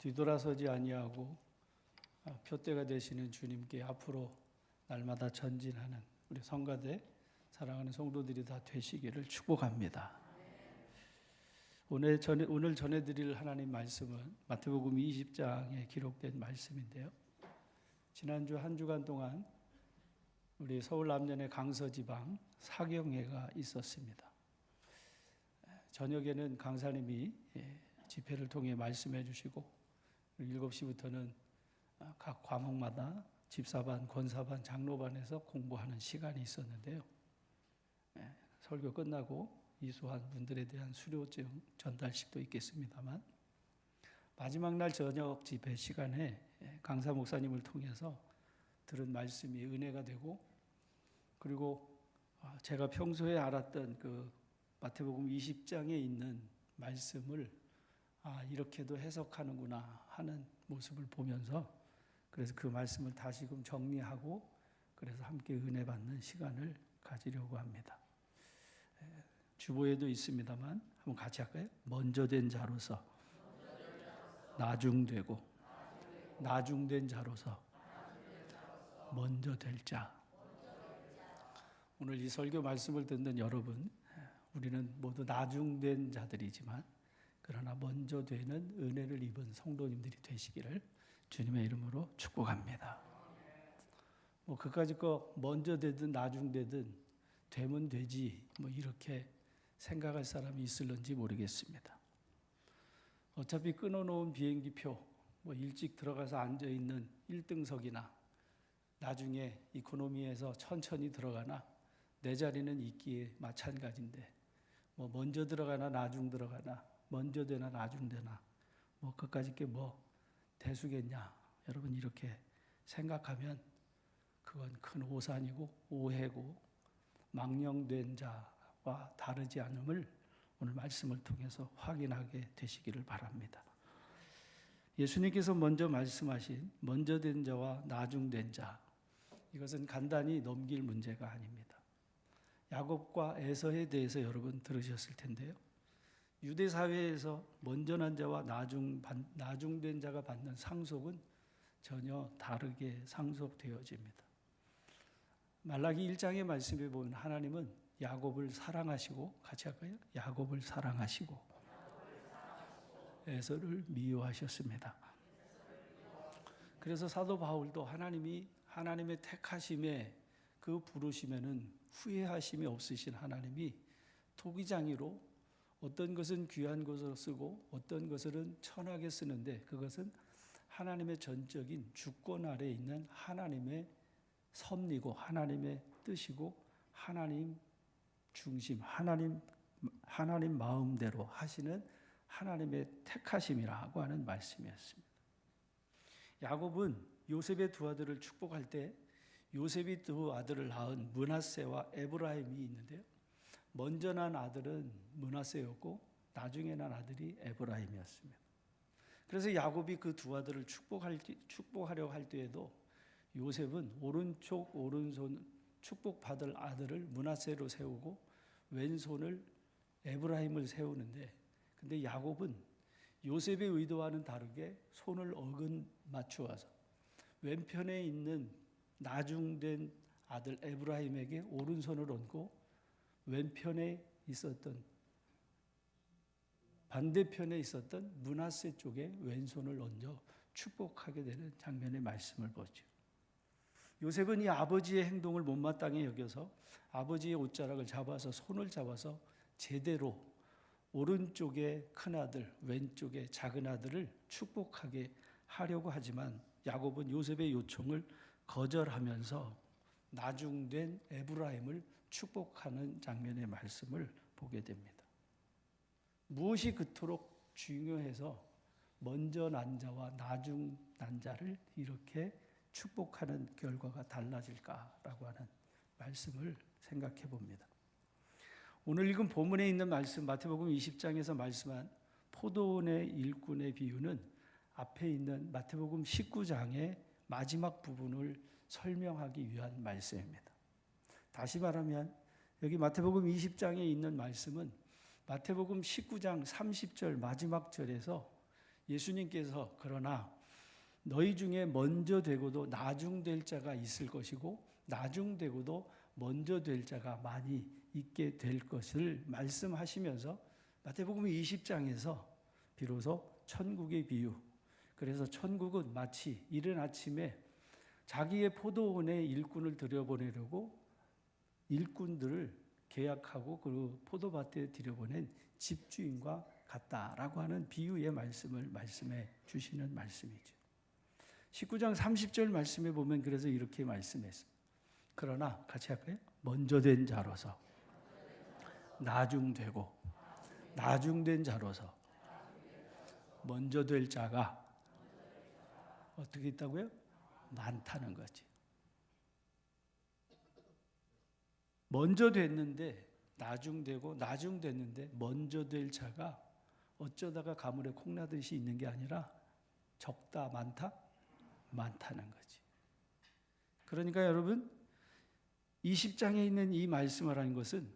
뒤돌아서지 아니하고 표대가 되시는 주님께 앞으로 날마다 전진하는 우리 성가대 사랑하는 성도들이 다 되시기를 축복합니다. 오늘 전해드릴 하나님 말씀은 마태복음 20장에 기록된 말씀인데요. 지난주 한 주간 동안 우리 서울 남년의 강서지방 사경회가 있었습니다. 저녁에는 강사님이 집회를 통해 말씀해 주시고 7시부터는 각 과목마다 집사반, 권사반, 장로반에서 공부하는 시간이 있었는데요. 설교 끝나고 이수한 분들에 대한 수료증 전달식도 있겠습니다만 마지막 날 저녁 집회 시간에 강사 목사님을 통해서 들은 말씀이 은혜가 되고, 그리고 제가 평소에 알았던 그 마태복음 20장에 있는 말씀을 이렇게도 해석하는구나 하는 모습을 보면서 그래서 그 말씀을 다시금 정리하고 그래서 함께 은혜 받는 시간을 가지려고 합니다. 주보에도 있습니다만 한번 같이 할까요? 먼저 된 자로서 나중되고 나중된 자로서 먼저 될 자. 오늘 이 설교 말씀을 듣는 여러분, 우리는 모두 나중된 자들이지만 그러나 먼저 되는 은혜를 입은 성도님들이 되시기를 주님의 이름으로 축복합니다. 그까짓 거 먼저 되든 나중되든 되면 되지 이렇게 생각할 사람이 있을런지 모르겠습니다. 어차피 끊어놓은 비행기표 일찍 들어가서 앉아있는 1등석이나 나중에 이코노미에서 천천히 들어가나 내 자리는 있기에 마찬가지인데 먼저 들어가나 나중 들어가나 먼저 되나 나중 되나 그까짓 게 대수겠냐, 여러분 이렇게 생각하면 그건 큰 오산이고 오해고 망령된 자와 다르지 않음을 오늘 말씀을 통해서 확인하게 되시기를 바랍니다. 예수님께서 먼저 말씀하신 먼저 된 자와 나중된 자, 이것은 간단히 넘길 문제가 아닙니다. 야곱과 에서에 대해서 여러분 들으셨을 텐데요. 유대 사회에서 먼저 난 자와 나중된 자가 받는 상속은 전혀 다르게 상속되어집니다. 말라기 1장의 말씀에 보면 하나님은 야곱을 사랑하시고, 같이 할까요? 야곱을 사랑하시고 에서를 미워하셨습니다. 그래서 사도 바울도 하나님의 택하심에 그 부르심에는 후회하심이 없으신 하나님이 토기장이로 어떤 것은 귀한 것으로 쓰고 어떤 것은 천하게 쓰는데 그것은 하나님의 전적인 주권 아래에 있는 하나님의 섭리고 하나님의 뜻이고 하나님 중심, 하나님 마음대로 하시는 하나님의 택하심이라고 하는 말씀이었습니다. 야곱은 요셉의 두 아들을 축복할 때 요셉이 두 아들을 낳은 므낫세와 에브라임이 있는데요. 먼저 난 아들은 므낫세였고 나중에 난 아들이 에브라임이었습니다. 그래서 야곱이 그 두 아들을 축복하려고 할 때에도 요셉은 오른손 축복받을 아들을 므낫세로 세우고 왼손을 에브라임을 세우는데, 근데 야곱은 요셉의 의도와는 다르게 손을 맞추어서 왼편에 있는 나중된 아들 에브라임에게 오른손을 얹고 왼편에 있었던 반대편에 있었던 므낫세 쪽에 왼손을 얹어 축복하게 되는 장면의 말씀을 보죠. 요셉은 이 아버지의 행동을 못마땅히 여겨서 아버지의 옷자락을 잡아서 손을 잡아서 제대로 오른쪽에 큰 아들, 왼쪽에 작은 아들을 축복하게 하려고 하지만 야곱은 요셉의 요청을 거절하면서 나중된 에브라임을 축복하는 장면의 말씀을 보게 됩니다. 무엇이 그토록 중요해서 먼저 난 자와 나중 난 자를 이렇게 축복하는 결과가 달라질까라고 하는 말씀을 생각해 봅니다. 오늘 읽은 본문에 있는 말씀, 마태복음 20장에서 말씀한 포도원의 일꾼의 비유는 앞에 있는 마태복음 19장의 마지막 부분을 설명하기 위한 말씀입니다. 다시 말하면 여기 마태복음 20장에 있는 말씀은 마태복음 19장 30절 마지막 절에서 예수님께서 그러나 너희 중에 먼저 되고도 나중될 자가 있을 것이고 나중되고도 먼저 될 자가 많이 있게 될 것을 말씀하시면서 마태복음 20장에서 비로소 천국의 비유, 그래서 천국은 마치 이른 아침에 자기의 포도원에 일꾼을 들여보내려고 일꾼들을 계약하고 그 포도밭에 들여보낸 집주인과 같다라고 하는 비유의 말씀을 말씀해 주시는 말씀이죠. 19장 30절 말씀에 보면 그래서 이렇게 말씀했습니다. 그러나 같이 할까요? 먼저 된 자로서 나중되고 나중된 자로서 먼저 될 자가 어떻게 있다고요? 많다는 거지. 먼저 됐는데 나중되고 나중됐는데 먼저 될 자가 어쩌다가 가물에 콩나듯이 있는 게 아니라 적다 많다? 많다는 거지. 그러니까 여러분 20장에 있는 이 말씀을 하는 것은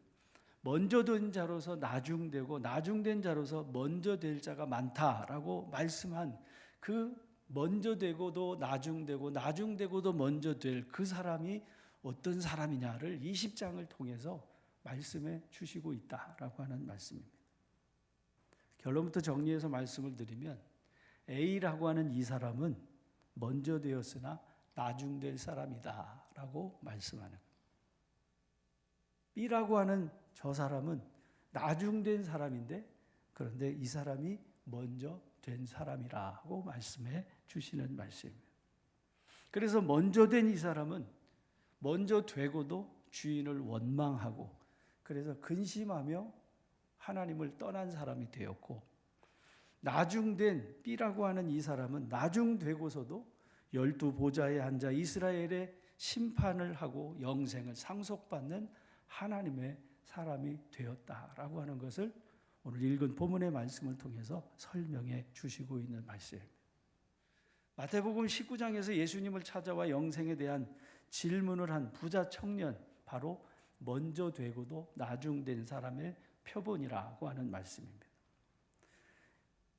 먼저 된 자로서 나중되고 나중된 자로서 먼저 될 자가 많다라고 말씀한 그 먼저 되고도 나중되고 나중되고도 먼저 될 그 사람이 어떤 사람이냐를 20장을 통해서 말씀해 주시고 있다라고 하는 말씀입니다. 결론부터 정리해서 말씀을 드리면 A라고 하는 이 사람은 먼저 되었으나 나중될 사람이다라고 말씀하는 거예요. B라고 하는 저 사람은 나중된 사람인데 그런데 이 사람이 먼저 된 사람이라고 말씀해 주시는 말씀입니다. 그래서 먼저 된 이 사람은 먼저 되고도 주인을 원망하고 그래서 근심하며 하나님을 떠난 사람이 되었고, 나중된 B라고 하는 이 사람은 나중되고서도 12 보좌에 앉아 이스라엘의 심판을 하고 영생을 상속받는 하나님의 사람이 되었다라고 하는 것을 오늘 읽은 본문의 말씀을 통해서 설명해 주시고 있는 말씀입니다. 마태복음 19장에서 예수님을 찾아와 영생에 대한 질문을 한 부자 청년, 바로 먼저 되고도 나중된 사람의 표본이라고 하는 말씀입니다.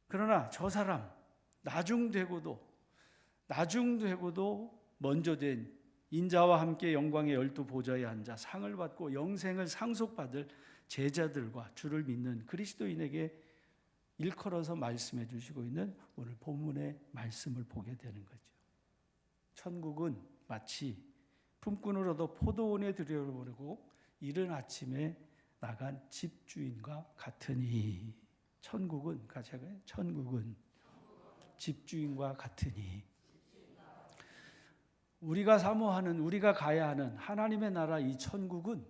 그러나 저 사람, 나중되고도 먼저 된 인자와 함께 영광의 12 보좌에 앉아 상을 받고 영생을 상속받을 제자들과 주를 믿는 그리스도인에게 일컬어서 말씀해 주시고 있는 오늘 본문의 말씀을 보게 되는 거죠. 천국은 마치 품꾼을 얻어 포도원에 들여보내고 이른 아침에 나간 집주인과 같으니. 천국은 같이 할까요? 천국은 집주인과 같으니. 우리가 사모하는, 우리가 가야 하는 하나님의 나라 이 천국은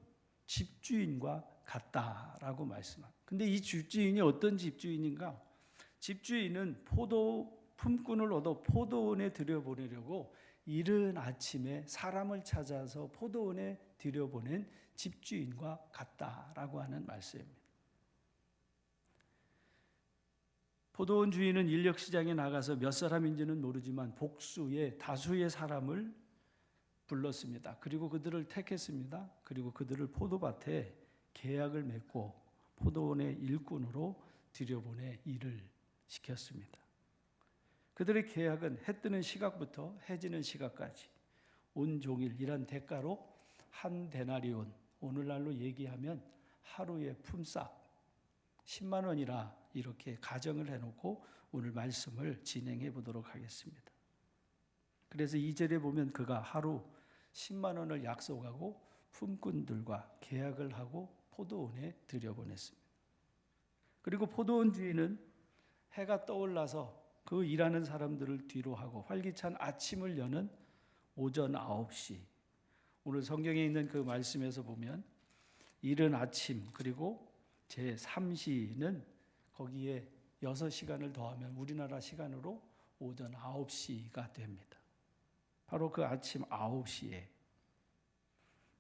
집주인과 같다라고 말씀합니다. 근데 이 집주인이 어떤 집주인인가? 집주인은 품꾼을 얻어 포도원에 들여보내려고 이른 아침에 사람을 찾아서 포도원에 들여보낸 집주인과 같다라고 하는 말씀입니다. 포도원 주인은 인력시장에 나가서 몇 사람인지는 모르지만 복수의 다수의 사람을 불렀습니다. 그리고 그들을 택했습니다. 그리고 그들을 포도밭에 계약을 맺고 포도원의 일꾼으로 들여보내 일을 시켰습니다. 그들의 계약은 해 뜨는 시각부터 해 지는 시각까지 온종일 일한 대가로 한 데나리온, 오늘날로 얘기하면 하루의 품삯 10만 원이라 이렇게 가정을 해놓고 오늘 말씀을 진행해 보도록 하겠습니다. 그래서 2절에 보면 그가 하루 10만 원을 약속하고 품꾼들과 계약을 하고 포도원에 들여보냈습니다. 그리고 포도원 주인은 해가 떠올라서 그 일하는 사람들을 뒤로 하고 활기찬 아침을 여는 오전 9시, 오늘 성경에 있는 그 말씀에서 보면 이른 아침 그리고 제3시는 거기에 6시간을 더하면 우리나라 시간으로 오전 9시가 됩니다. 바로 그 아침 9시에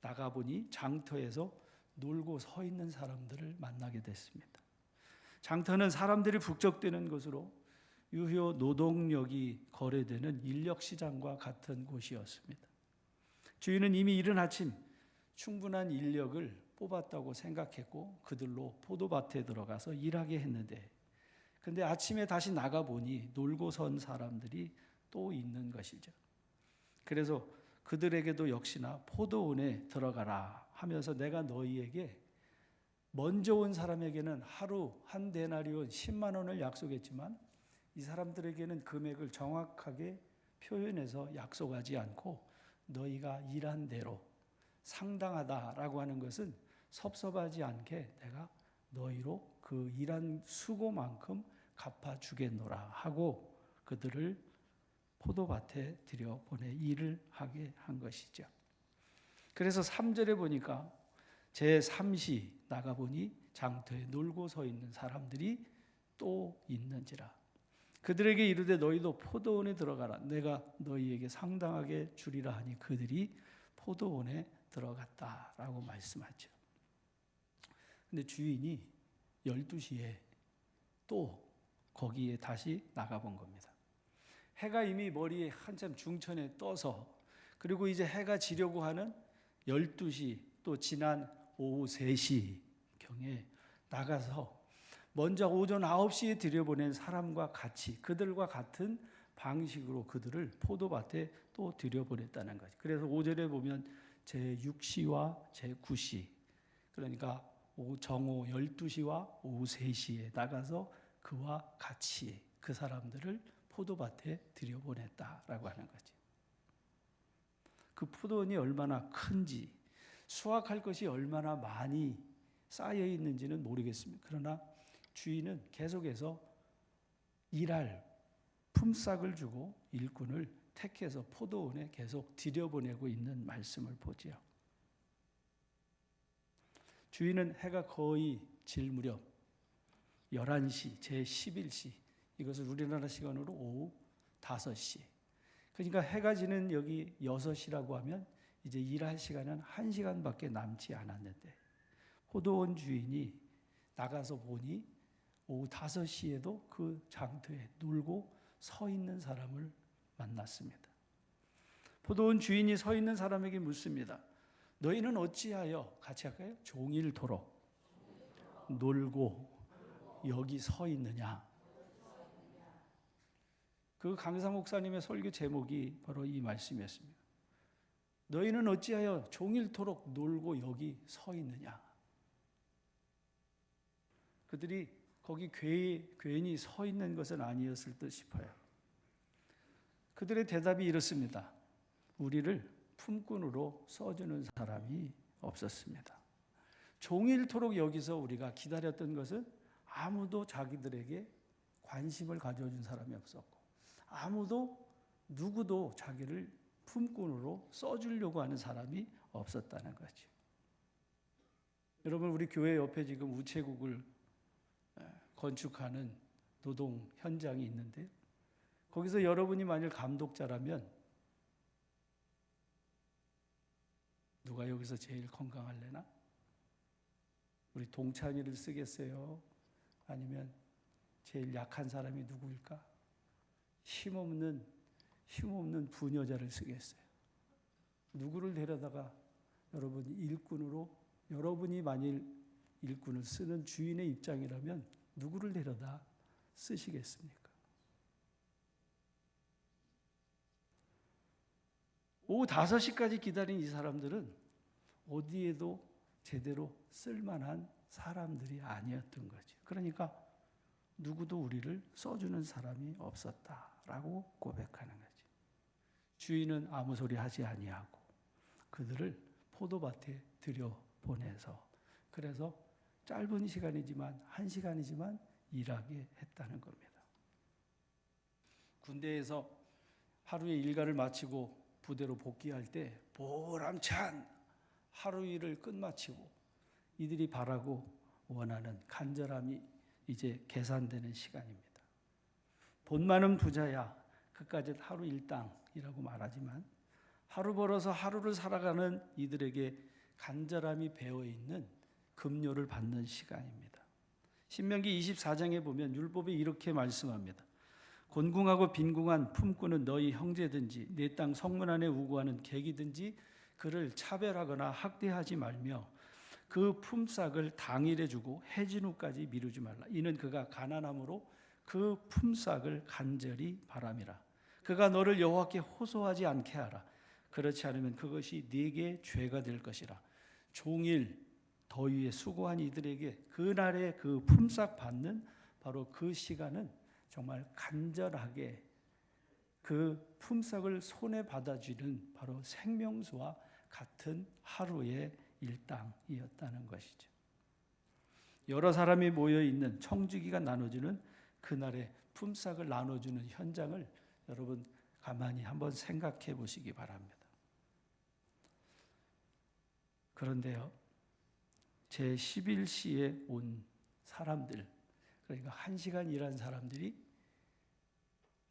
나가보니 장터에서 놀고 서 있는 사람들을 만나게 됐습니다. 장터는 사람들이 북적대는 곳으로 유효 노동력이 거래되는 인력시장과 같은 곳이었습니다. 주인은 이미 이른 아침 충분한 인력을 뽑았다고 생각했고 그들로 포도밭에 들어가서 일하게 했는데 근데 아침에 다시 나가보니 놀고 선 사람들이 또 있는 것이죠. 그래서 그들에게도 역시나 포도원에 들어가라 하면서 내가 너희에게 먼저 온 사람에게는 하루 한 데나리온 10만 원을 약속했지만 이 사람들에게는 금액을 정확하게 표현해서 약속하지 않고 너희가 일한 대로 상당하다라고 하는 것은 섭섭하지 않게 내가 너희로 그 일한 수고만큼 갚아주겠노라 하고 그들을 포도밭에 들여보내 일을 하게 한 것이죠. 그래서 3절에 보니까 제3시 나가보니 장터에 놀고 서 있는 사람들이 또 있는지라. 그들에게 이르되 너희도 포도원에 들어가라. 내가 너희에게 상당하게 주리라 하니 그들이 포도원에 들어갔다라고 말씀하죠. 근데 주인이 12시에 또 거기에 다시 나가본 겁니다. 해가 이미 머리에 한참 중천에 떠서 그리고 이제 해가 지려고 하는 12시 또 지난 오후 3시경에 나가서 먼저 오전 9시에 들여보낸 사람과 같이 그들과 같은 방식으로 그들을 포도밭에 또 들여보냈다는 거죠. 그래서 5절에 보면 제6시와 제9시 그러니까 정오 12시와 오후 3시에 나가서 그와 같이 그 사람들을 포도밭에 들여보냈다라고 하는 거죠. 그 포도원이 얼마나 큰지 수확할 것이 얼마나 많이 쌓여 있는지는 모르겠습니다. 그러나 주인은 계속해서 일할 품삯을 주고 일꾼을 택해서 포도원에 계속 들여보내고 있는 말씀을 보지요. 주인은 해가 거의 질 무렵 11시, 제11시 이것을 우리나라 시간으로 오후 5시 그러니까 해가 지는 여기 6시라고 하면 이제 일할 시간은 1시간밖에 남지 않았는데 포도원 주인이 나가서 보니 오후 5시에도 그 장터에 놀고 서 있는 사람을 만났습니다. 포도원 주인이 서 있는 사람에게 묻습니다. 너희는 어찌하여 같이 할까요? 종일토록 놀고 여기 서 있느냐? 그 강사 목사님의 설교 제목이 바로 이 말씀이었습니다. 너희는 어찌하여 종일토록 놀고 여기 서 있느냐? 그들이 거기 괜히 서 있는 것은 아니었을 듯 싶어요. 그들의 대답이 이렇습니다. 우리를 품꾼으로 써주는 사람이 없었습니다. 종일토록 여기서 우리가 기다렸던 것은 아무도 자기들에게 관심을 가져준 사람이 없었고 누구도 자기를 품꾼으로 써주려고 하는 사람이 없었다는 거죠. 여러분 우리 교회 옆에 지금 우체국을 건축하는 노동 현장이 있는데 거기서 여러분이 만일 감독자라면 누가 여기서 제일 건강할래나? 우리 동찬이를 쓰겠어요? 아니면 제일 약한 사람이 누구일까? 힘없는 부녀자를 쓰겠어요. 누구를 데려다가 여러분 일꾼으로 여러분이 만일 일꾼을 쓰는 주인의 입장이라면 누구를 데려다 쓰시겠습니까? 오후 5시까지 기다린 이 사람들은 어디에도 제대로 쓸만한 사람들이 아니었던 거죠. 그러니까 누구도 우리를 써주는 사람이 없었다라고 고백하는 거죠. 주인은 아무 소리 하지 아니하고 그들을 포도밭에 들여보내서 그래서 짧은 시간이지만 1시간이지만 일하게 했다는 겁니다. 군대에서 하루의 일과를 마치고 부대로 복귀할 때 보람찬 하루 일을 끝마치고 이들이 바라고 원하는 간절함이 이제 계산되는 시간입니다. 돈 많은 부자야 그까짓 하루 일당이라고 말하지만 하루 벌어서 하루를 살아가는 이들에게 간절함이 배어있는 급료를 받는 시간입니다. 신명기 24장에 보면 율법이 이렇게 말씀합니다. 곤궁하고 빈궁한 품꾼은 너희 형제든지 내 땅 성문 안에 우고하는 객이든지 그를 차별하거나 학대하지 말며 그 품삯을 당일에 주고 해진 후까지 미루지 말라. 이는 그가 가난함으로 그 품삯을 간절히 바람이라. 그가 너를 여호와께 호소하지 않게 하라. 그렇지 않으면 그것이 네게 죄가 될 것이라. 종일 더위에 수고한 이들에게 그날의 그 품삯 받는 바로 그 시간은 정말 간절하게 그 품삯을 손에 받아주는 바로 생명수와 같은 하루의 일당이었다는 것이죠. 여러 사람이 모여 있는 청지기가 나눠주는 그날의 품삯을 나눠주는 현장을 여러분 가만히 한번 생각해 보시기 바랍니다. 그런데요, 제 11시에 온 사람들, 그러니까 1시간 일한 사람들이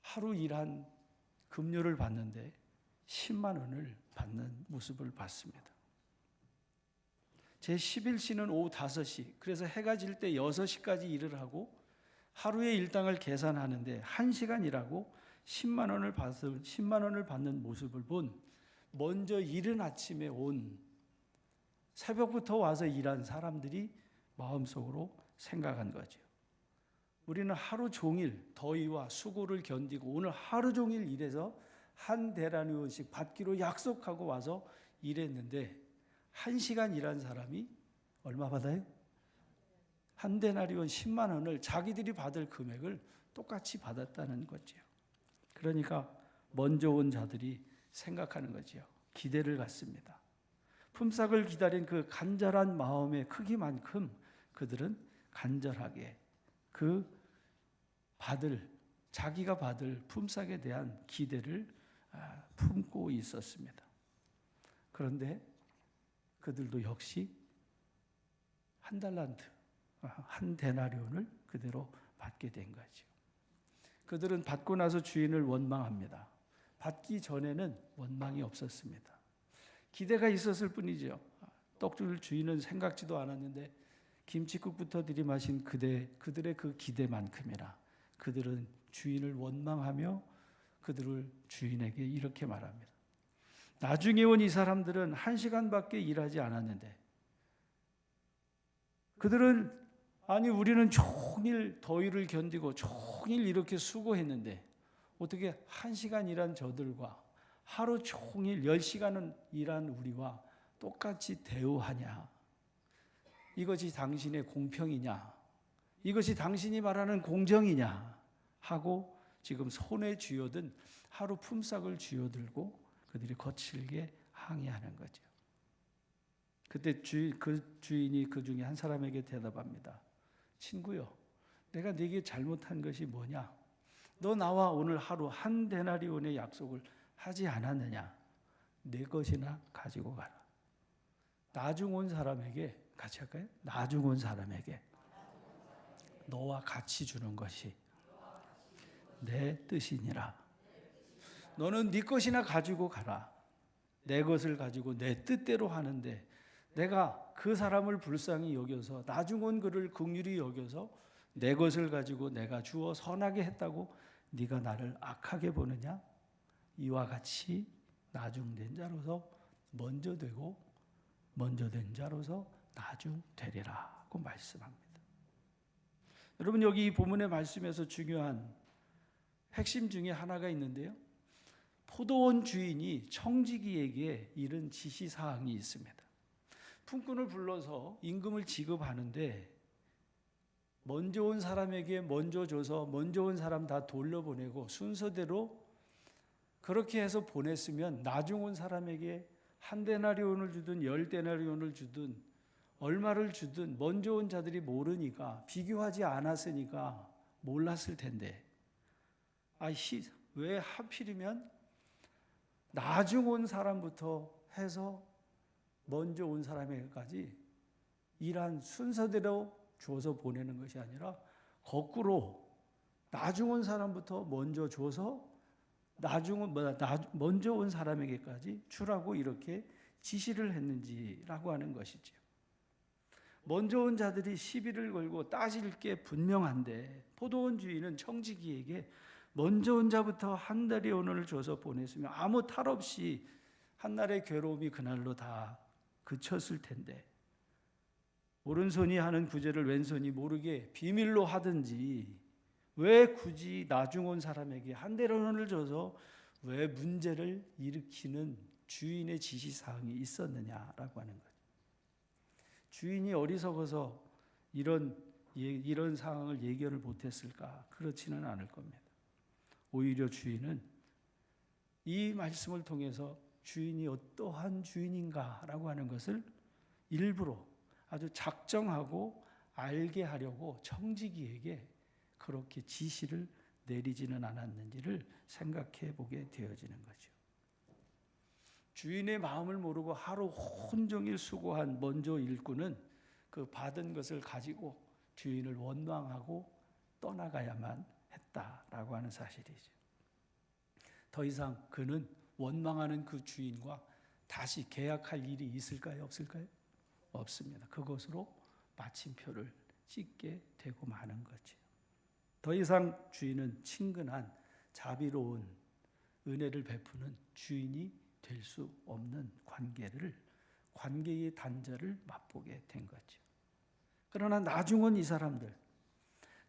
하루 일한 급료를 받는데 10만 원을 받는 모습을 봤습니다. 제 11시는 오후 5시, 그래서 해가 질 때 6시까지 일을 하고 하루의 일당을 계산하는데 1시간 일하고 10만 원을 받는 모습을 본 먼저 이른 아침에 온 새벽부터 와서 일한 사람들이 마음속으로 생각한 거죠. 우리는 하루 종일 더위와 수고를 견디고 오늘 하루 종일 일해서 한 데나리온씩 받기로 약속하고 와서 일했는데 1시간 일한 사람이 얼마 받아요? 한 데나리온 10만 원을 자기들이 받을 금액을 똑같이 받았다는 거죠. 그러니까 먼저 온 자들이 생각하는 거죠. 기대를 갖습니다. 품삯을 기다린 그 간절한 마음의 크기만큼 그들은 간절하게 자기가 받을 품삯에 대한 기대를 품고 있었습니다. 그런데 그들도 역시 한 달란트, 한 데나리온을 그대로 받게 된 거죠. 그들은 받고 나서 주인을 원망합니다. 받기 전에는 원망이 없었습니다. 기대가 있었을 뿐이죠. 떡 줄 주인은 생각지도 않았는데 김칫국부터 들이마신 그들의 그 기대만큼이나 그들은 주인을 원망하며 그들을 주인에게 이렇게 말합니다. 나중에 온 이 사람들은 1시간밖에 일하지 않았는데 그들은 우리는 종일 더위를 견디고 종일 이렇게 수고했는데 어떻게 1시간 일한 저들과 하루 종일 10시간은 일한 우리와 똑같이 대우하냐? 이것이 당신의 공평이냐? 이것이 당신이 말하는 공정이냐? 하고 지금 손에 쥐어든 하루 품삯을 쥐어들고 그들이 거칠게 항의하는 거죠. 그때 그 주인이 그 중에 한 사람에게 대답합니다. 친구요, 내가 네게 잘못한 것이 뭐냐? 너 나와 오늘 하루 한 데나리온의 약속을 하지 않았느냐? 내 것이나 가지고 가라. 나중 온 사람에게 같이 할까요? 나중 온 사람에게 너와 같이 주는 것이 내 뜻이니라. 너는 네 것이나 가지고 가라. 내 것을 가지고 내 뜻대로 하는데 내가 그 사람을 불쌍히 여겨서 나중 온 그를 긍휼히 여겨서 내 것을 가지고 내가 주어 선하게 했다고 네가 나를 악하게 보느냐? 이와 같이 나중된 자로서 먼저 되고 먼저 된 자로서 나중 되리라고 말씀합니다. 여러분, 여기 이 본문의 말씀에서 중요한 핵심 중에 하나가 있는데요. 포도원 주인이 청지기에게 이른 지시사항이 있습니다. 품꾼을 불러서 임금을 지급하는데 먼저 온 사람에게 먼저 줘서 먼저 온 사람 다 돌려보내고 순서대로 그렇게 해서 보냈으면 나중 온 사람에게 한 데나리온을 주든 10데나리온을 주든 얼마를 주든 먼저 온 자들이 모르니까 비교하지 않았으니까 몰랐을 텐데 왜 하필이면 나중 온 사람부터 해서 먼저 온 사람에게까지 일한 순서대로 줘서 보내는 것이 아니라 거꾸로 나중 온 사람부터 먼저 줘서 먼저 온 사람에게까지 주라고 이렇게 지시를 했는지라고 하는 것이죠. 먼저 온 자들이 시비를 걸고 따질 게 분명한데 포도원 주인은 청지기에게 먼저 온 자부터 한 데나리온을 줘서 보냈으면 아무 탈 없이 한날의 괴로움이 그날로 다 그쳤을 텐데 오른손이 하는 구제를 왼손이 모르게 비밀로 하든지 왜 굳이 나중 온 사람에게 한 대론을 줘서 왜 문제를 일으키는 주인의 지시사항이 있었느냐라고 하는 거죠. 주인이 어리석어서 이런 상황을 예견을 못했을까? 그렇지는 않을 겁니다. 오히려 주인은 이 말씀을 통해서 주인이 어떠한 주인인가라고 하는 것을 일부러 아주 작정하고 알게 하려고 청지기에게 그렇게 지시를 내리지는 않았는지를 생각해 보게 되어지는 거죠. 주인의 마음을 모르고 하루 온종일 수고한 먼저 일꾼은 그 받은 것을 가지고 주인을 원망하고 떠나가야만 했다라고 하는 사실이죠. 더 이상 그는 원망하는 그 주인과 다시 계약할 일이 있을까요? 없을까요? 없습니다. 그것으로 마침표를 찍게 되고 마는 거죠. 더 이상 주인은 친근한 자비로운 은혜를 베푸는 주인이 될 수 없는 관계의 단절을 맛보게 된 거죠. 그러나 나중은 이 사람들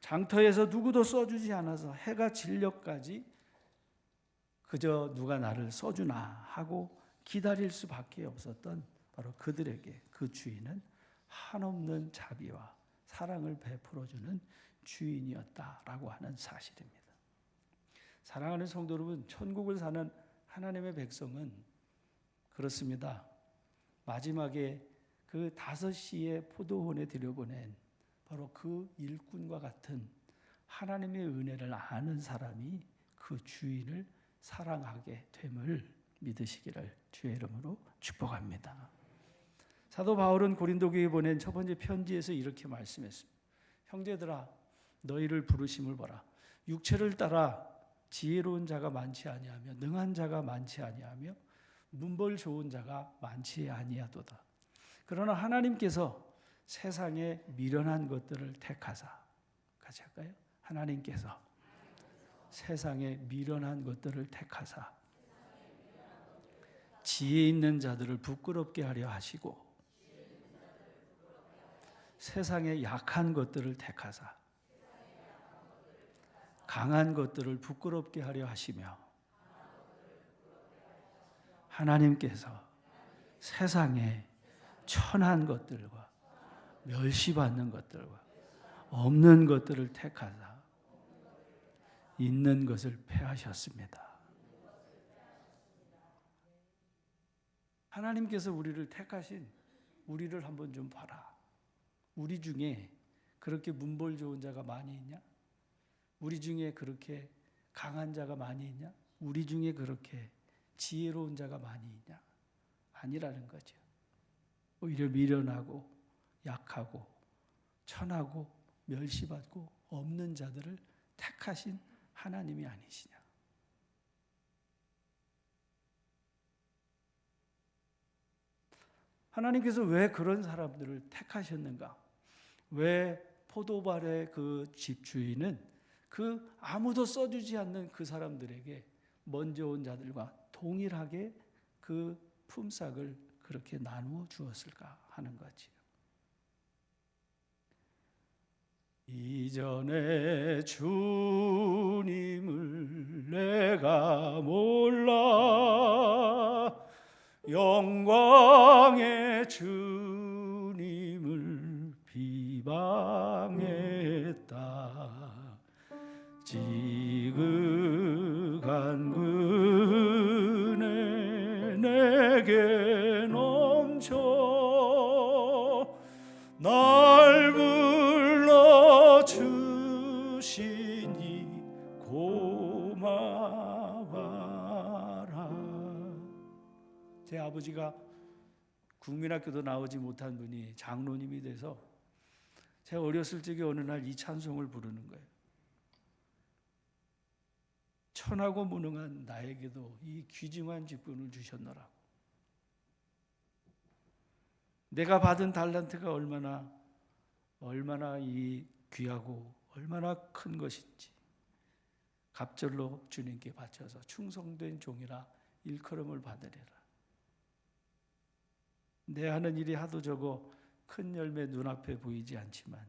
장터에서 누구도 써주지 않아서 해가 질려까지 그저 누가 나를 써주나 하고 기다릴 수밖에 없었던 바로 그들에게 그 주인은 한없는 자비와 사랑을 베풀어주는 주인이었다라고 하는 사실입니다. 사랑하는 성도 여러분, 천국을 사는 하나님의 백성은 그렇습니다. 마지막에 그 5시에 포도원에 들여보낸 바로 그 일꾼과 같은 하나님의 은혜를 아는 사람이 그 주인을 사랑하게 됨을 믿으시기를 주의 이름으로 축복합니다. 사도 바울은 고린도 교회에 보낸 첫 번째 편지에서 이렇게 말씀했습니다. 형제들아, 너희를 부르심을 보라. 육체를 따라 지혜로운 자가 많지 아니하며 능한 자가 많지 아니하며 문벌 좋은 자가 많지 아니하도다. 그러나 하나님께서 세상에 미련한 것들을 택하사, 같이 할까요? 하나님께서 세상에 미련한 것들을 택하사 지혜 있는 자들을 부끄럽게 하려 하시고 세상에 약한 것들을 택하사 강한 것들을 부끄럽게 하려 하시며 하나님께서 세상에 천한 것들과 멸시받는 것들과 없는 것들을 택하사 있는 것을 패하셨습니다. 하나님께서 우리를 택하신 우리를 한번 좀 봐라. 우리 중에 그렇게 문벌 좋은 자가 많이 있냐? 우리 중에 그렇게 강한 자가 많이 있냐? 우리 중에 그렇게 지혜로운 자가 많이 있냐? 아니라는 거죠. 오히려 미련하고 약하고 천하고 멸시받고 없는 자들을 택하신 하나님이 아니시냐? 하나님께서 왜 그런 사람들을 택하셨는가? 왜 포도밭의 그 집주인은 그 아무도 써주지 않는 그 사람들에게 먼저 온 자들과 동일하게 그 품삯을 그렇게 나누어 주었을까 하는 거지요. 이전에 주님을 내가 몰라 영광의 주님을 비방했다. 지극한 은혜 내게 넘쳐 날 불러 주시니 고마워라. 제 아버지가 국민학교도 나오지 못한 분이 장로님이 돼서 제가 어렸을 적에 어느 날 이 찬송을 부르는 거예요. 천하고 무능한 나에게도 이 귀중한 직분을 주셨노라고. 내가 받은 달란트가 얼마나 이 귀하고 얼마나 큰 것인지 갑절로 주님께 바쳐서 충성된 종이라 일컬음을 받으리라. 내 하는 일이 하도 적어 큰 열매 눈앞에 보이지 않지만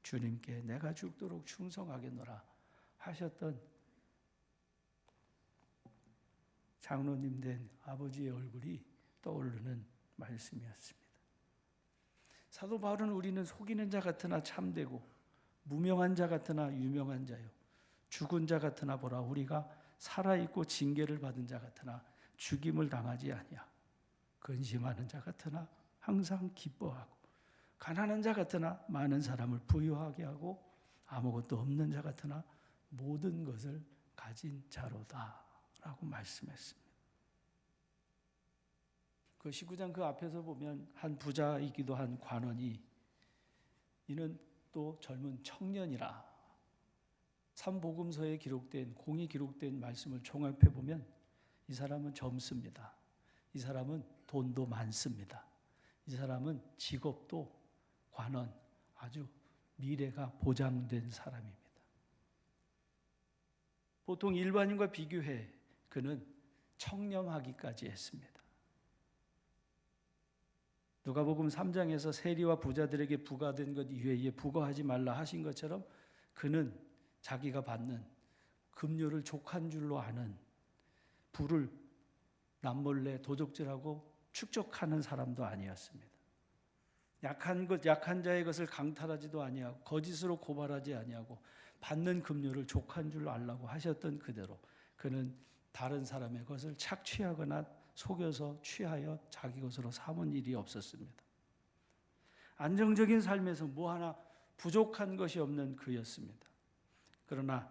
주님께 내가 죽도록 충성하겠노라 하셨던 장로님 된 아버지의 얼굴이 떠오르는 말씀이었습니다. 사도 바울은 우리는 속이는 자 같으나 참되고 무명한 자 같으나 유명한 자요 죽은 자 같으나 보라 우리가 살아있고 징계를 받은 자 같으나 죽임을 당하지 아니하 근심하는 자 같으나 항상 기뻐하고 가난한 자 같으나 많은 사람을 부유하게 하고 아무것도 없는 자 같으나 모든 것을 가진 자로다 라고 말씀했습니다. 그 19장 그 앞에서 보면 한 부자이기도 한 관원이 이는 또 젊은 청년이라 삼복음서에 기록된 공이 기록된 말씀을 종합해 보면 이 사람은 젊습니다. 이 사람은 돈도 많습니다. 이 사람은 직업도 관원 아주 미래가 보장된 사람입니다. 보통 일반인과 비교해 그는 청렴하기까지 했습니다. 누가복음 3장에서 세리와 부자들에게 부과된 것 이외에 부과하지 말라 하신 것처럼 그는 자기가 받는 급료를 족한 줄로 아는 부를 남몰래 도적질하고 축적하는 사람도 아니었습니다. 약한 자의 것을 강탈하지도 아니하고 거짓으로 고발하지 아니하고 받는 급료를 족한 줄로 알라고 하셨던 그대로 그는 다른 사람의 것을 착취하거나 속여서 취하여 자기 것으로 삼은 일이 없었습니다. 안정적인 삶에서 뭐 하나 부족한 것이 없는 그였습니다. 그러나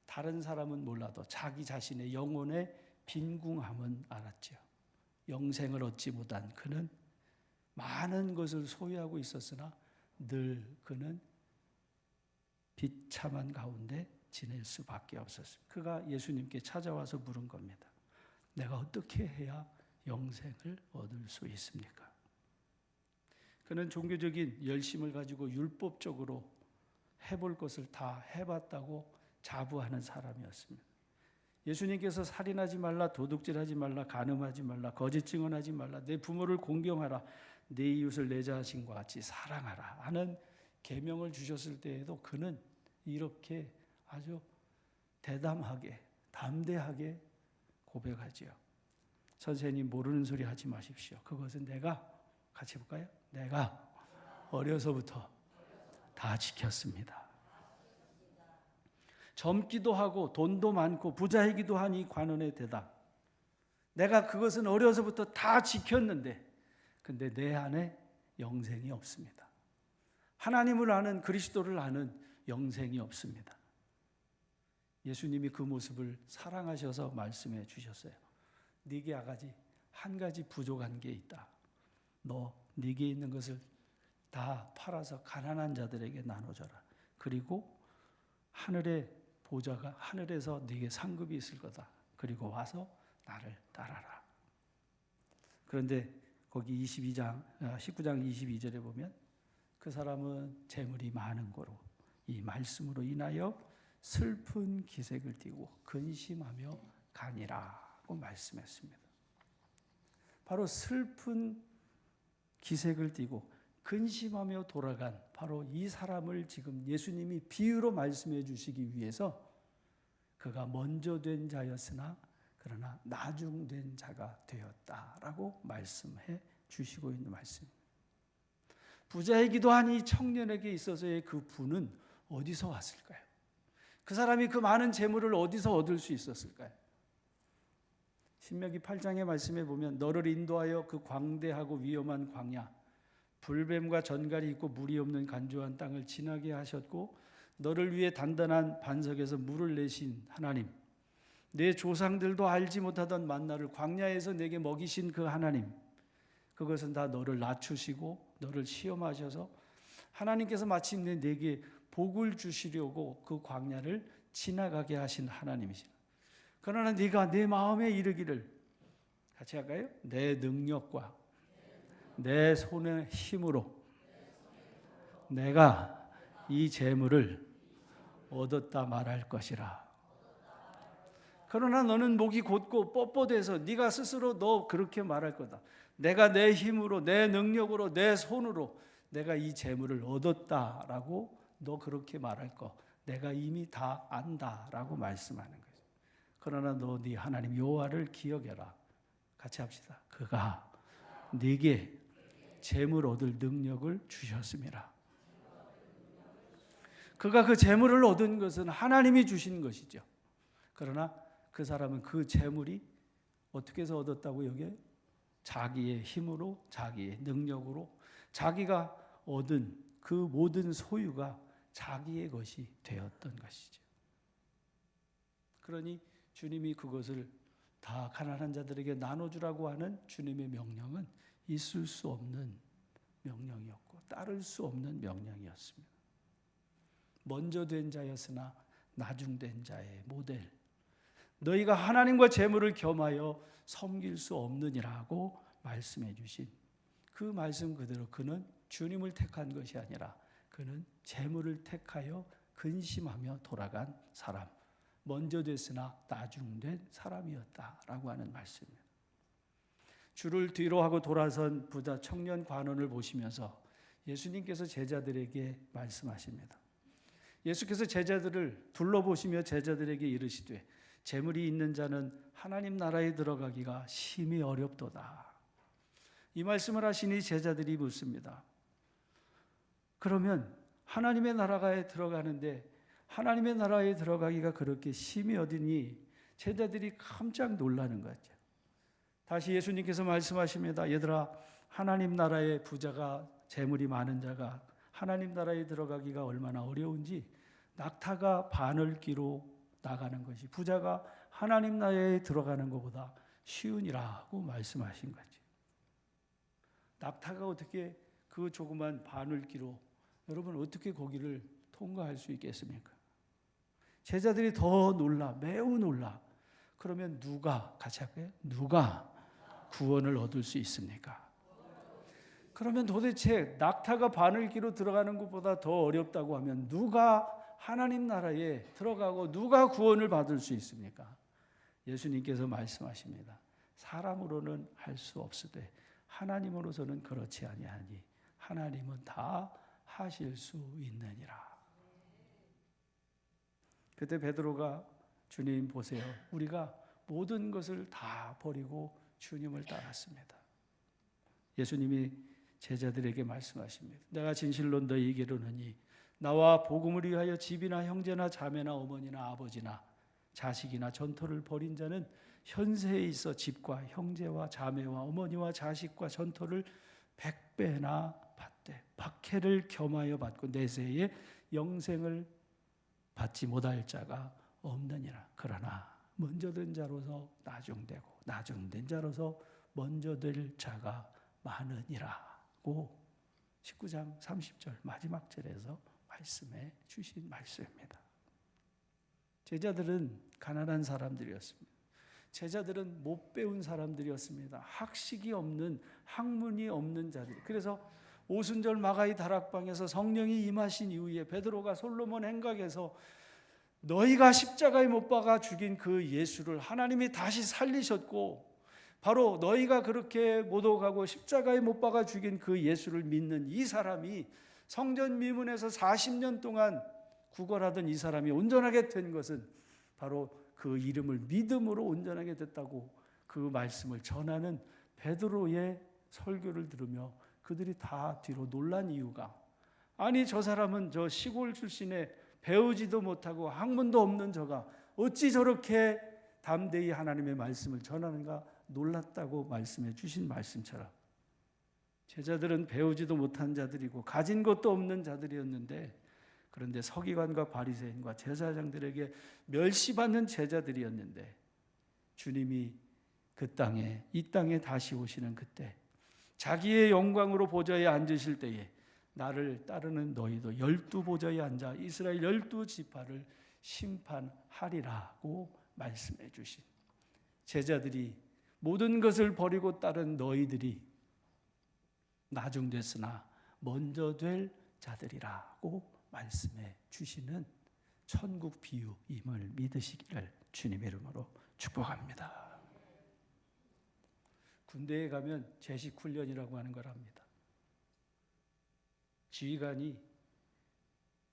다른 사람은 몰라도 자기 자신의 영혼의 빈궁함은 알았죠. 영생을 얻지 못한 그는 많은 것을 소유하고 있었으나 늘 그는 비참한 가운데 지낼 수밖에 없었습니다. 그가 예수님께 찾아와서 물은 겁니다. 내가 어떻게 해야 영생을 얻을 수 있습니까? 그는 종교적인 열심을 가지고 율법적으로 해볼 것을 다 해봤다고 자부하는 사람이었습니다. 예수님께서 살인하지 말라, 도둑질하지 말라, 간음하지 말라, 거짓 증언하지 말라, 내 부모를 공경하라, 내 이웃을 내 자신과 같이 사랑하라 하는 계명을 주셨을 때에도 그는 이렇게 아주 대담하게 담대하게 고백하지요. 선생님 모르는 소리 하지 마십시오. 그것은 내가 같이 볼까요? 내가 어려서부터 다 지켰습니다. 젊기도 하고 돈도 많고 부자이기도 한 이 관원의 대답. 내가 그것은 어려서부터 다 지켰는데 근데 내 안에 영생이 없습니다. 하나님을 아는 그리스도를 아는 영생이 없습니다. 예수님이 그 모습을 사랑하셔서 말씀해 주셨어요. 네게 아가지 한 가지 부족한 게 있다. 너 네게 있는 것을 다 팔아서 가난한 자들에게 나눠줘라. 그리고 하늘의 보좌가 하늘에서 네게 상급이 있을 거다. 그리고 와서 나를 따라라. 그런데 거기 19장 22절에 보면 그 사람은 재물이 많은 거로 이 말씀으로 인하여 슬픈 기색을 띠고 근심하며 가니라고 말씀했습니다. 바로 슬픈 기색을 띠고 근심하며 돌아간 바로 이 사람을 지금 예수님이 비유로 말씀해 주시기 위해서 그가 먼저 된 자였으나 그러나 나중된 자가 되었다라고 말씀해 주시고 있는 말씀입니다. 부자이기도 한 이 청년에게 있어서의 그 부는 어디서 왔을까요? 그 사람이 그 많은 재물을 어디서 얻을 수 있었을까요? 신명기 8장의 말씀에 보면 너를 인도하여 그 광대하고 위험한 광야 불뱀과 전갈이 있고 물이 없는 간조한 땅을 지나게 하셨고 너를 위해 단단한 반석에서 물을 내신 하나님 내 조상들도 알지 못하던 만나를 광야에서 내게 먹이신 그 하나님 그것은 다 너를 낮추시고 너를 시험하셔서 하나님께서 마침내 내게 복을 주시려고 그 광야를 지나가게 하신 하나님이시라. 그러나 네가 내 마음에 이르기를 같이 할까요? 내 능력과 내 손의 힘으로 내가 이 재물을 얻었다 말할 것이라. 그러나 너는 목이 곧고 뻣뻣해서 네가 스스로 너 그렇게 말할 거다. 내가 내 힘으로 내 능력으로 내 손으로 내가 이 재물을 얻었다라고 너 그렇게 말할 거 내가 이미 다 안다라고 말씀하는 거죠. 그러나 너 네 하나님 여호와를 기억해라. 같이 합시다. 그가 네게 재물 얻을 능력을 주셨음이라. 그가 그 재물을 얻은 것은 하나님이 주신 것이죠. 그러나 그 사람은 그 재물이 어떻게 해서 얻었다고 여기에? 자기의 힘으로, 자기의 능력으로, 자기가 얻은 그 모든 소유가 자기의 것이 되었던 것이죠. 그러니 주님이 그것을 다 가난한 자들에게 나눠주라고 하는 주님의 명령은 있을 수 없는 명령이었고 따를 수 없는 명령이었습니다. 먼저 된 자였으나 나중된 자의 모델, 너희가 하나님과 재물을 겸하여 섬길 수 없느니라고 말씀해 주신 그 말씀 그대로 그는 주님을 택한 것이 아니라 그는 재물을 택하여 근심하며 돌아간 사람, 먼저 됐으나 나중된 사람이었다라고 하는 말씀입니다. 주를 뒤로 하고 돌아선 부자 청년 관원을 보시면서 예수님께서 제자들에게 말씀하십니다. 예수께서 제자들을 둘러보시며 제자들에게 이르시되 재물이 있는 자는 하나님 나라에 들어가기가 심히 어렵도다. 이 말씀을 하시니 제자들이 묻습니다. 그러면 하나님의 나라에 들어가는데 하나님의 나라에 들어가기가 그렇게 심히 어디니? 제자들이 깜짝 놀라는 거죠. 다시 예수님께서 말씀하십니다. 얘들아, 하나님 나라의 부자가 재물이 많은 자가 하나님 나라에 들어가기가 얼마나 어려운지 낙타가 바늘기로 나가는 것이 부자가 하나님 나라에 들어가는 것보다 쉬우니라고 말씀하신 거죠. 낙타가 어떻게 그 조그만 바늘기로 여러분 어떻게 거기를 통과할 수 있겠습니까? 제자들이 더 놀라, 매우 놀라. 그러면 누가, 같이 할까요? 누가 구원을 얻을 수 있습니까? 그러면 도대체 낙타가 바늘기로 들어가는 것보다 더 어렵다고 하면 누가 하나님 나라에 들어가고 누가 구원을 받을 수 있습니까? 예수님께서 말씀하십니다. 사람으로는 할 수 없으되 하나님으로서는 그렇지 아니하니 하나님은 다 하실 수 있느니라. 그때 베드로가 주님 보세요. 우리가 모든 것을 다 버리고 주님을 따랐습니다. 예수님이 제자들에게 말씀하십니다. 내가 진실로 너희에게 이르노니 나와 복음을 위하여 집이나 형제나 자매나 어머니나 아버지나 자식이나 전토를 벌인 자는 현세에 있어 집과 형제와 자매와 어머니와 자식과 전토를 100배나 받되 박해를 겸하여 받고 내세에 영생을 받지 못할 자가 없느니라. 그러나 먼저 된 자로서 나중되고 나중된 자로서 먼저 될 자가 많으니라고 19장 30절 마지막 절에서 말씀해 주신 말씀입니다. 제자들은 가난한 사람들이었습니다. 제자들은 못 배운 사람들이었습니다. 학식이 없는, 학문이 없는 자들. 그래서 오순절 마가의 다락방에서 성령이 임하신 이후에 베드로가 솔로몬 행각에서 너희가 십자가에 못 박아 죽인 그 예수를 하나님이 다시 살리셨고 바로 너희가 그렇게 모독하고 십자가에 못 박아 죽인 그 예수를 믿는 이 사람이 성전 미문에서 40년 동안 구걸하던 이 사람이 온전하게 된 것은 바로 그 이름을 믿음으로 온전하게 됐다고 그 말씀을 전하는 베드로의 설교를 들으며 그들이 다 뒤로 놀란 이유가 아니 저 사람은 저 시골 출신의 배우지도 못하고 학문도 없는 저가 어찌 저렇게 담대히 하나님의 말씀을 전하는가 놀랐다고 말씀해 주신 말씀처럼 제자들은 배우지도 못한 자들이고 가진 것도 없는 자들이었는데 그런데 서기관과 바리새인과 제사장들에게 멸시받는 제자들이었는데 주님이 이 땅에 다시 오시는 그때 자기의 영광으로 보좌에 앉으실 때에 나를 따르는 너희도 12보좌에 앉아 이스라엘 12지파를 심판하리라고 말씀해 주신 제자들이 모든 것을 버리고 따른 너희들이 나중됐으나 먼저 될 자들이라고 말씀해 주시는 천국 비유임을 믿으시기를 주님의 이름으로 축복합니다. 군대에 가면 제식 훈련이라고 하는 걸 합니다. 지휘관이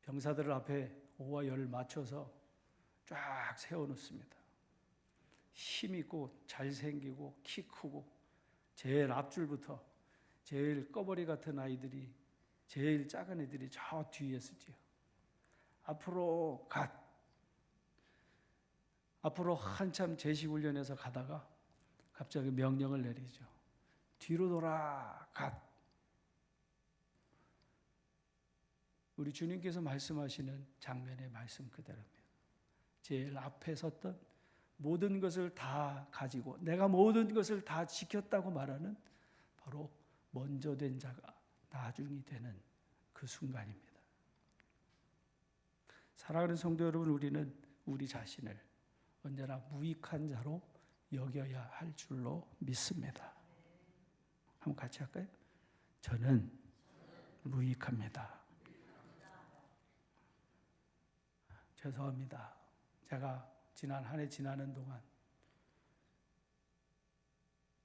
병사들 앞에 오와 열을 맞춰서 쫙 세워놓습니다. 힘있고 잘생기고 키 크고 제일 앞줄부터 제일 꺼버리 같은 아이들이, 제일 작은 애들이 저 뒤에 서지요. 앞으로 앞으로 한참 제시훈련에서 가다가 갑자기 명령을 내리죠. 뒤로 돌아 우리 주님께서 말씀하시는 장면의 말씀 그대로입니다. 제일 앞에 섰던, 모든 것을 다 가지고 내가 모든 것을 다 지켰다고 말하는 바로 먼저 된 자가 나중이 되는 그 순간입니다. 사랑하는 성도 여러분, 우리는 우리 자신을 언제나 무익한 자로 여겨야 할 줄로 믿습니다. 한번 같이 할까요? 저는 무익합니다. 죄송합니다. 제가 지난 한 해 지나는 동안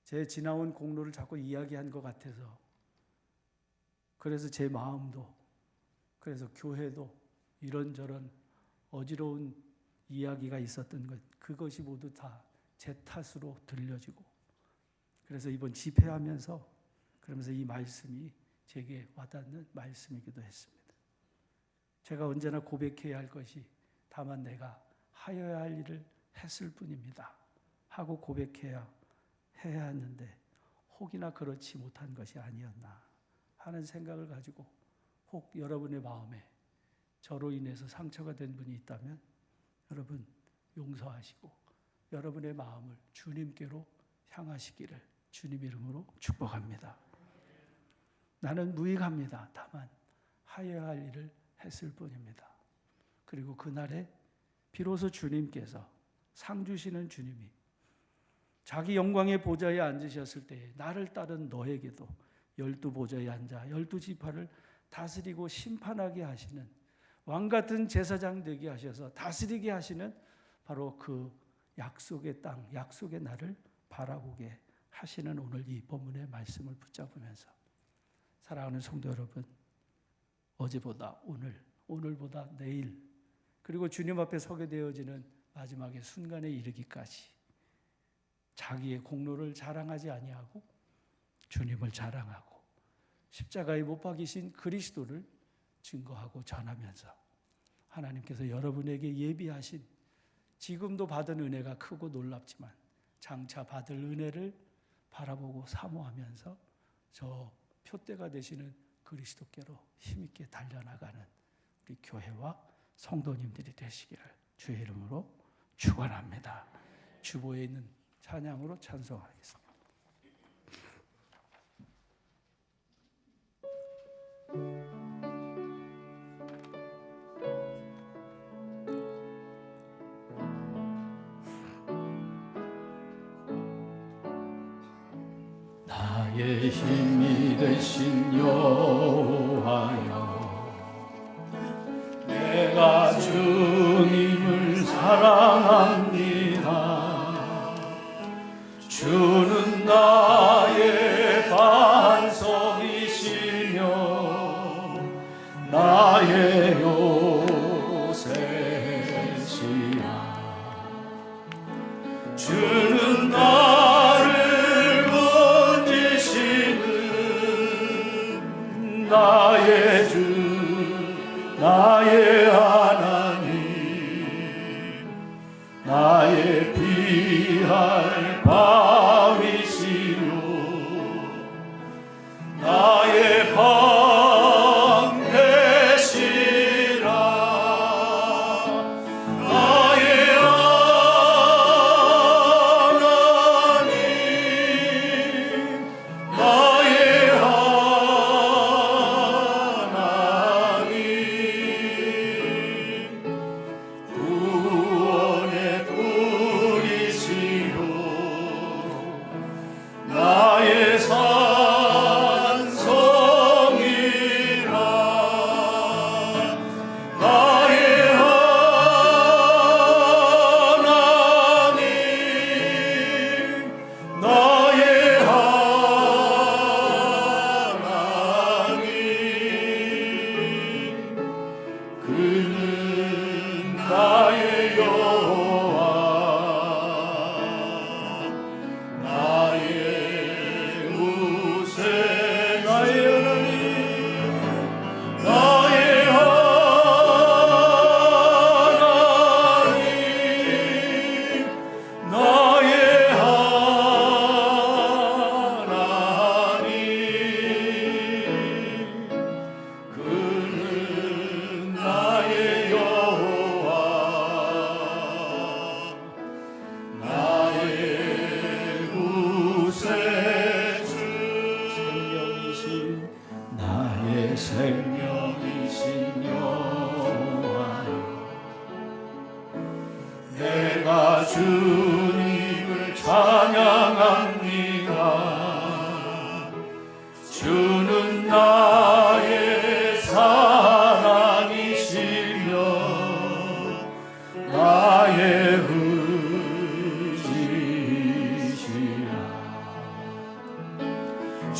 제 지나온 공로를 자꾸 이야기한 것 같아서, 그래서 제 마음도, 그래서 교회도 이런저런 어지러운 이야기가 있었던 것, 그것이 모두 다 제 탓으로 들려지고, 그래서 이번 집회하면서 그러면서 이 말씀이 제게 와닿는 말씀이기도 했습니다. 제가 언제나 고백해야 할 것이 다만 내가 하여야 할 일을 했을 뿐입니다 하고 고백해야 해야 하는데, 혹이나 그렇지 못한 것이 아니었나 하는 생각을 가지고, 혹 여러분의 마음에 저로 인해서 상처가 된 분이 있다면 여러분 용서하시고 여러분의 마음을 주님께로 향하시기를 주님 이름으로 축복합니다. 나는 무익합니다. 다만 하여야 할 일을 했을 뿐입니다. 그리고 그날에 비로소 주님께서, 상 주시는 주님이 자기 영광의 보좌에 앉으셨을 때에 나를 따른 너에게도 12보좌에 앉아 12지파를 다스리고 심판하게 하시는, 왕같은 제사장 되게 하셔서 다스리게 하시는 바로 그 약속의 땅, 약속의 날을 바라보게 하시는 오늘 이 본문의 말씀을 붙잡으면서, 사랑하는 성도 여러분, 어제보다 오늘, 오늘보다 내일, 그리고 주님 앞에 서게 되어지는 마지막의 순간에 이르기까지 자기의 공로를 자랑하지 아니하고 주님을 자랑하고 십자가에 못 박이신 그리스도를 증거하고 전하면서, 하나님께서 여러분에게 예비하신, 지금도 받은 은혜가 크고 놀랍지만 장차 받을 은혜를 바라보고 사모하면서 저 표대가 되시는 그리스도께로 힘있게 달려나가는 우리 교회와 성도님들이 되시기를 주의 이름으로 축원합니다. 주보에 있는 찬양으로 찬송하겠습니다. 나의 힘이 되신 여호와여, 내가 주님을 사랑합니다. 주는 나의 반석이시며 나의 요새시라. 주는 나를 건지시는 나의 주, 나의 하나님, 나의 피할 바위시요 나의 방 되시라. 나의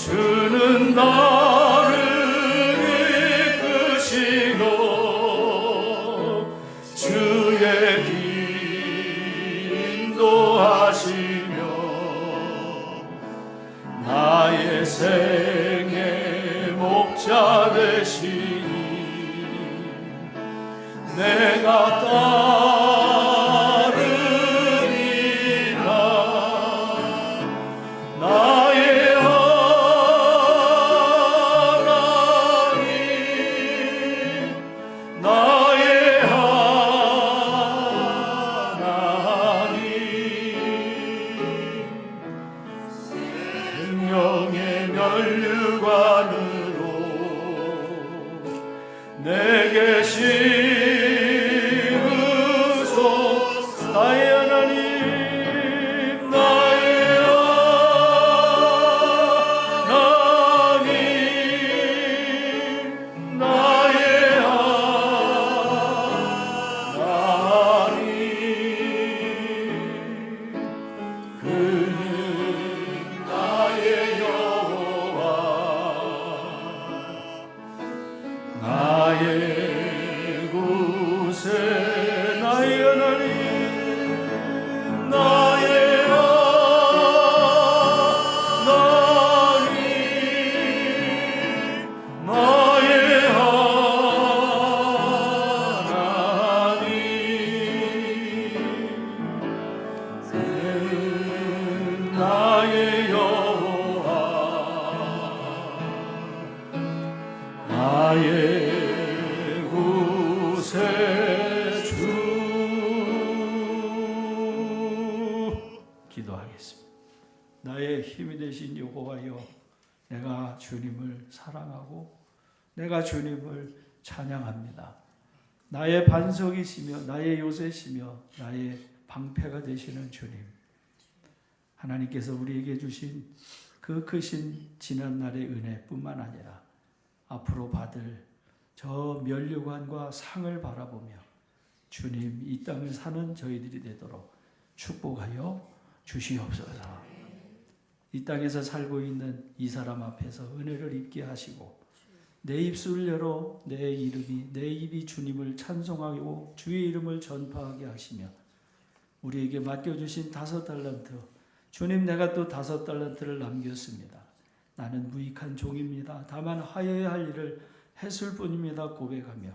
주는 나를 이끄시고 주의 길 인도하시며 나의 생의 목자 되시니 내가 따르리라. 나의 하나님 나의 하나님 생명의 면류관으로 내게 심으소. 나의 하나님 나의 하나님 나의 하나님 그는 나의 여호와 나의 구세 나의 하나님 나의 하나님 나의 하나님 그는 나의 여호와 나의 구세주. 기도하겠습니다. 나의 힘이 되신 여호와여, 내가 주님을 사랑하고 내가 주님을 찬양합니다. 나의 반석이시며 나의 요새시며 나의 방패가 되시는 주님, 하나님께서 우리에게 주신 그 크신 지난날의 은혜뿐만 아니라 앞으로 받을 저 면류관과 상을 바라보며 주님 이 땅을 사는 저희들이 되도록 축복하여 주시옵소서. 이 땅에서 살고 있는 이 사람 앞에서 은혜를 입게 하시고 내 입술을 열어 내 입이 주님을 찬송하고 주의 이름을 전파하게 하시며 우리에게 맡겨주신 5달란트, 주님 내가 또 5달란트를 남겼습니다. 나는 무익한 종입니다. 다만 하여야 할 일을 했을 뿐입니다. 고백하며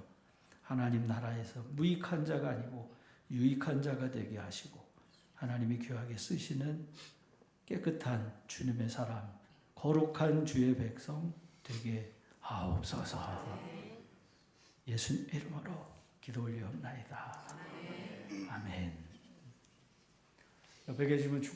하나님 나라에서 무익한 자가 아니고 유익한 자가 되게 하시고 하나님이 귀하게 쓰시는 깨끗한 주님의 사람, 거룩한 주의 백성 되게 하옵소서. 예수님 이름으로 기도 올리옵나이다. 아멘. 옆에 계시면 축복